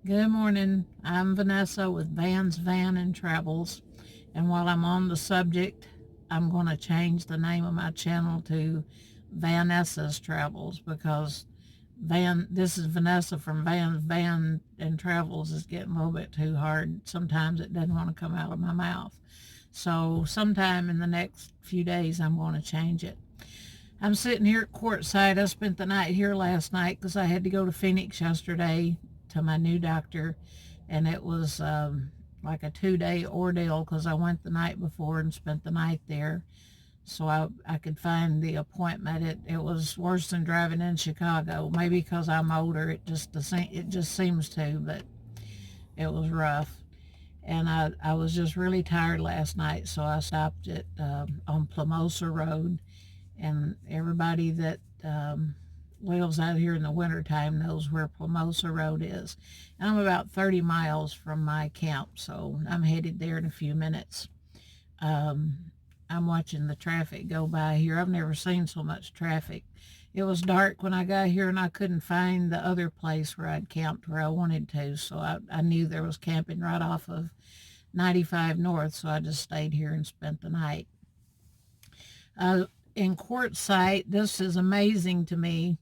Good morning. I'm Vanessa with Van's Van and Travels. And while I'm on the subject, I'm going to change the name of my channel to Vanessa's Travels because this is Vanessa from Van's Van and Travels is getting a little bit too hard. Sometimes it doesn't want to come out of my mouth. So sometime in the next few days, I'm going to change it. I'm sitting here at Quartzsite. I spent the night here last night because I had to go to Phoenix yesterday to my new doctor, and it was like a 2-day ordeal because I went the night before and spent the night there so I could find the appointment. It was worse than driving in Chicago. Maybe because I'm older, it just seems to, but it was rough. And I was just really tired last night, so I stopped at on Plumosa Road, and everybody that lives out here in the wintertime knows where Plumosa Road is. And I'm about 30 miles from my camp, so I'm headed there in a few minutes. I'm watching the traffic go by here. I've never seen so much traffic. It was dark when I got here, and I couldn't find the other place where I'd camped where I wanted to, so I knew there was camping right off of 95 North, so I just stayed here and spent the night. In Quartzsite, this is amazing to me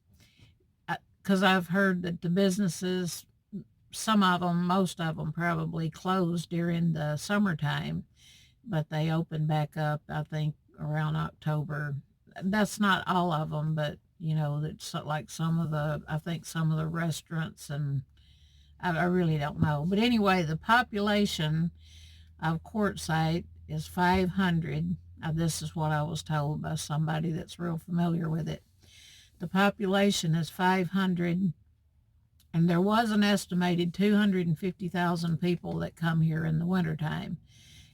because I've heard that the businesses, some of them, most of them probably closed during the summertime, but they open back up, I think, around October. That's not all of them, but, you know, it's like I think some of the restaurants, and I really don't know. But anyway, the population of Quartzsite is 500. This is what I was told by somebody that's real familiar with it. The population is 500, and there was an estimated 250,000 people that come here in the wintertime.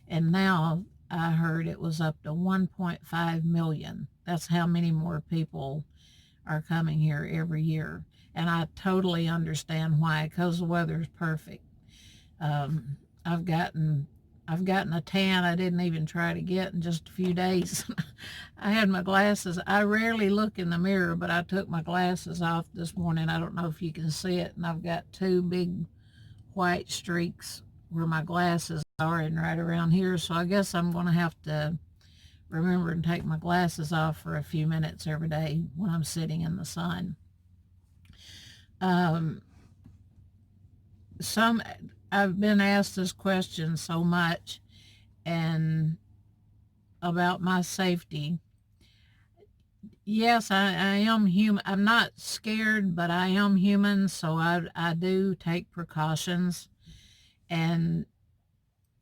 And now I heard it was up to 1.5 million. That's how many more people are coming here every year. And I totally understand why, because the weather is perfect. I've gotten a tan I didn't even try to get in just a few days. I had my glasses. I rarely look in the mirror, but I took my glasses off this morning. I don't know if you can see it, and I've got 2 big white streaks where my glasses are and right around here. So I guess I'm going to have to remember and take my glasses off for a few minutes every day when I'm sitting in the sun. I've been asked this question so much and about my safety. Yes, I am human. I'm not scared, but I am human, so I do take precautions. And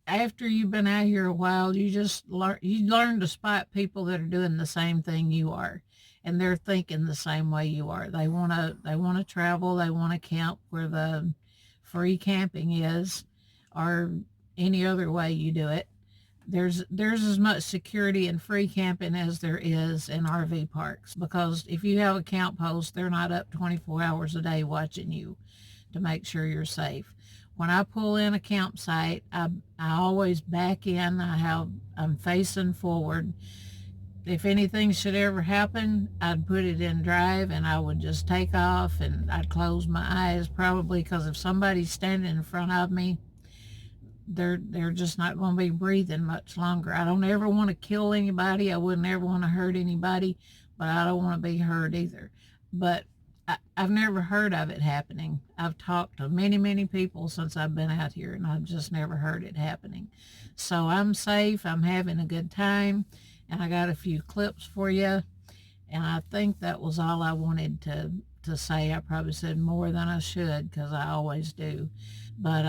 after you've been out here a while, you learn to spot people that are doing the same thing you are, and they're thinking the same way you are. They want to travel, they want to camp where the free camping is, or any other way you do it. There's as much security in free camping as there is in RV parks, because if you have a camp post, they're not up 24 hours a day watching you to make sure you're safe. When I pull in a campsite, I always back in. I'm facing forward. If anything should ever happen, I'd put it in drive and I would just take off, and I'd close my eyes, probably because if somebody's standing in front of me, they're just not going to be breathing much longer. I don't ever want to kill anybody. I wouldn't ever want to hurt anybody, but I don't want to be hurt either. But I've never heard of it happening. I've talked to many, many people since I've been out here, and I've just never heard it happening. So I'm safe. I'm having a good time, and I got a few clips for you. And I think that was all I wanted to say. I probably said more than I should, because I always do. But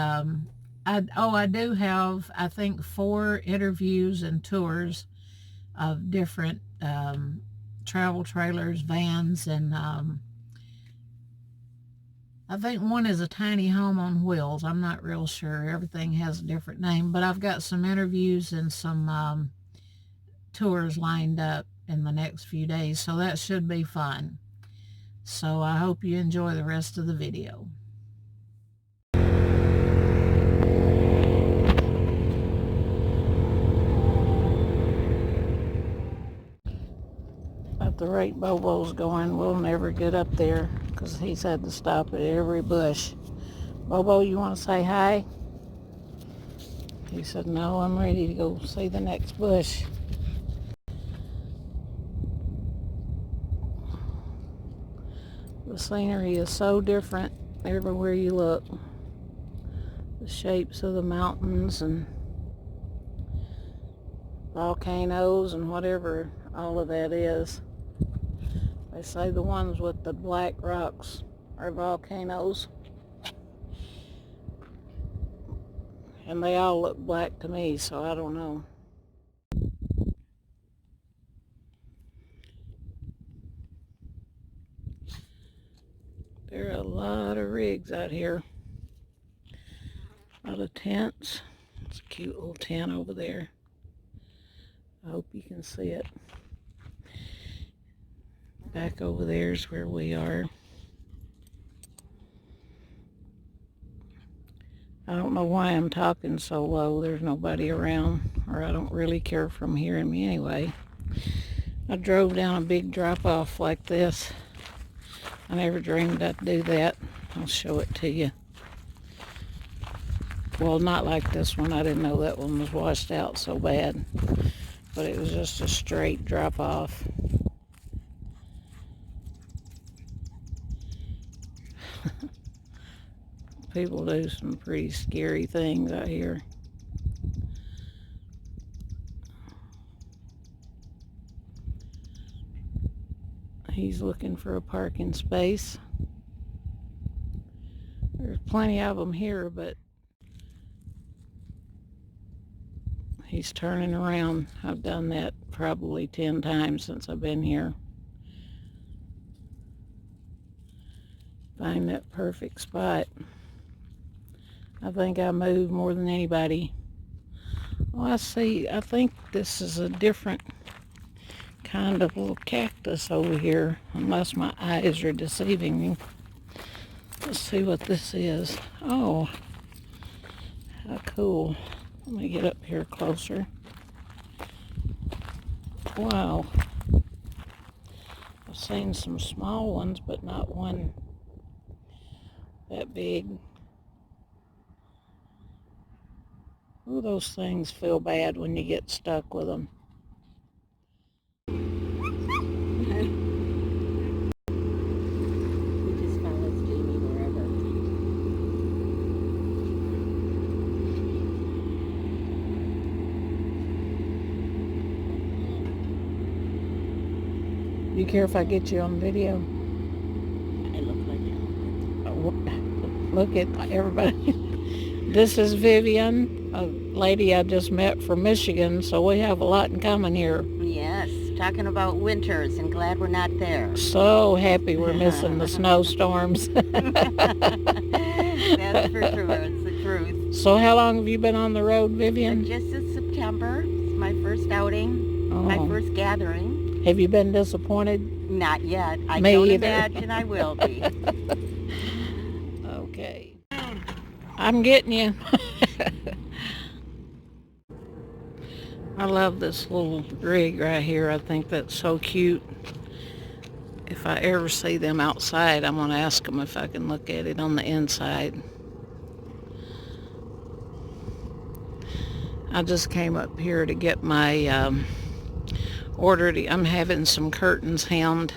I do have, I think, 4 interviews and tours of different travel trailers, vans, and I think one is a tiny home on wheels. I'm not real sure. Everything has a different name. But I've got some interviews and some tours lined up in the next few days, so that should be fun. So I hope you enjoy the rest of the video. At the rate Bobo's going, we'll never get up there, because he's had to stop at every bush. Bobo, you want to say hi? He said, no, I'm ready to go see the next bush. The scenery is so different everywhere you look. The shapes of the mountains and volcanoes and whatever all of that is. They say the ones with the black rocks are volcanoes. And they all look black to me, so I don't know. There are a lot of rigs out here. A lot of tents. It's a cute little tent over there. I hope you can see it. Back over there is where we are. I don't know why I'm talking so low. There's nobody around, or I don't really care for them hearing me anyway. I drove down a big drop-off like this. I never dreamed I'd do that. I'll show it to you. Well, not like this one. I didn't know that one was washed out so bad. But it was just a straight drop-off. People do some pretty scary things out here. He's looking for a parking space. There's plenty of them here, but he's turning around. I've done that probably 10 times since I've been here. Find that perfect spot. I think I move more than anybody. Oh, I see. I think this is a different kind of little cactus over here, unless my eyes are deceiving me. Let's see what this is. Oh, how cool. Let me get up here closer. Wow. I've seen some small ones, but not one that big. Ooh, those things feel bad when you get stuck with them. You care if I get you on video? I look like it. Look at everybody. This is Vivian, a lady I just met from Michigan, so we have a lot in common here. Yes, talking about winters and glad we're not there. So happy we're missing the snowstorms. That's for sure. It's the truth. So how long have you been on the road, Vivian? Just this September. It's my first outing, my first gathering. Have you been disappointed? Not yet. I Me don't either. imagine I will be. Okay. I'm getting you. I love this little rig right here. I think that's so cute. If I ever see them outside, I'm going to ask them if I can look at it on the inside. I just came up here to get my order. I'm having some curtains hemmed,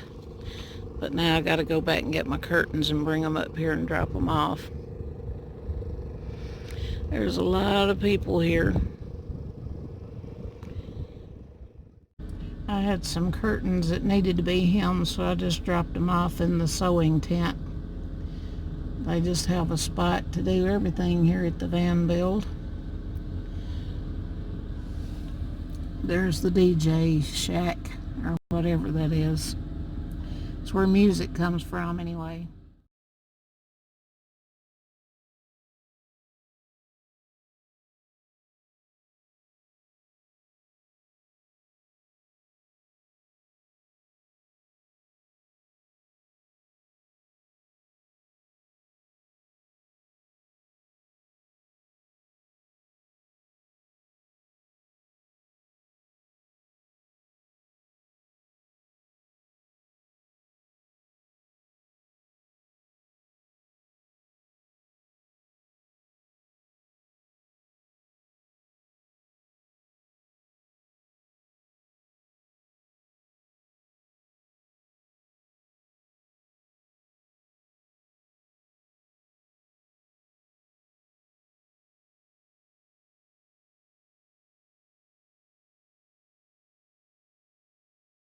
but now I got to go back and get my curtains and bring them up here and drop them off. There's a lot of people here. I had some curtains that needed to be hemmed, so I just dropped them off in the sewing tent. They just have a spot to do everything here at the van build. There's the DJ shack, or whatever that is. It's where music comes from anyway.